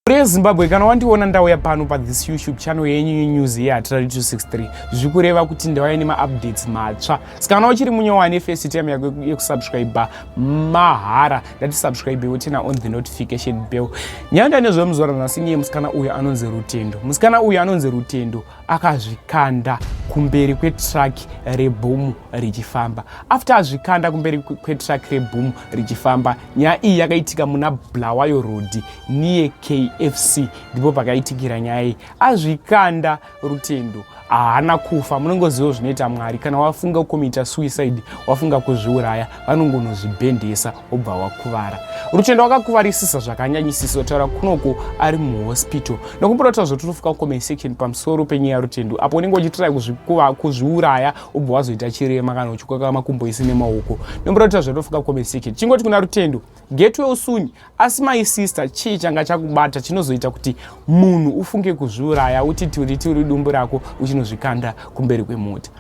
rezimbabwe kana wandiona ndauya pano pathis youtube channel yenyu news yehatira 263 zvikureva kuti ndauya nemaupdates matsva saka kana uchiri munyowani first time yako yekusubscribe mahara ndatisubscribe tena on the notification bell. Nyanda nezvemuzora nhasi nye musikana uyu anonzi Rutendo. Musikana uyu anonzi Rutendo akazvikanda kumberi kwetrack rebhomu richifamba. After azvikanda kumberi kwetrack rebhomu richifamba, nyaya iyi yakaitika muna Bulawayo Road niye KFC ndipo pakaitikira nyaya iyi. Azvikanda Rutendo haana kufa. Munongoziva zvinoita Mwari. Kana wafunga kukomita suicide, wafunga kuzviuraya, vanongonozvibhendesa obva wakuvara. Rutendo wakakuvarisisa zvakanyanyisisa taura kunoko ari muhospital. Nokumbotaura zvotofika comment section pamusoro penyaya ya Rutendo. Apo unenge uchitrai kuzviuraya obva wazoita chirema kana uchikoka makumbo isine maoko. Nombotaura zvotofika comment section. Chingoti kuna Rutendo, get well soon. Asi my sister, chii changa chakubata chinozoita kuti munhu ufunge kuzviuraya uti turi dumbu rako uchinozvikanda kumberi kwemota.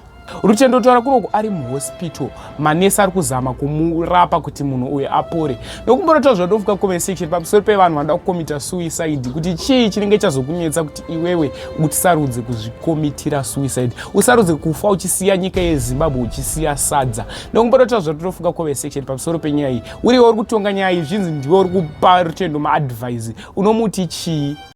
Rutendo taura kunoko ari muhospital, manesi ari kuzama kumurapa kuti munhu uyu apore. Nokumbotaura zvotofika comment section pamusoro pevanhu vanoda kukomita suicide kuti chii chinenge chazokunetsa kuti iwewe usarudze kuzvikomitira suicide, usarudze kufa uchisiya nyika yeZimbabwe uchisiya sadza. Nokumbotaura zvotofika comment section pamusoro penyaya iyi. Uriwo uri kutonga nyaya iyi, zvinzi ndiwe uri kupa Rutendo maadvice, unomuti chii?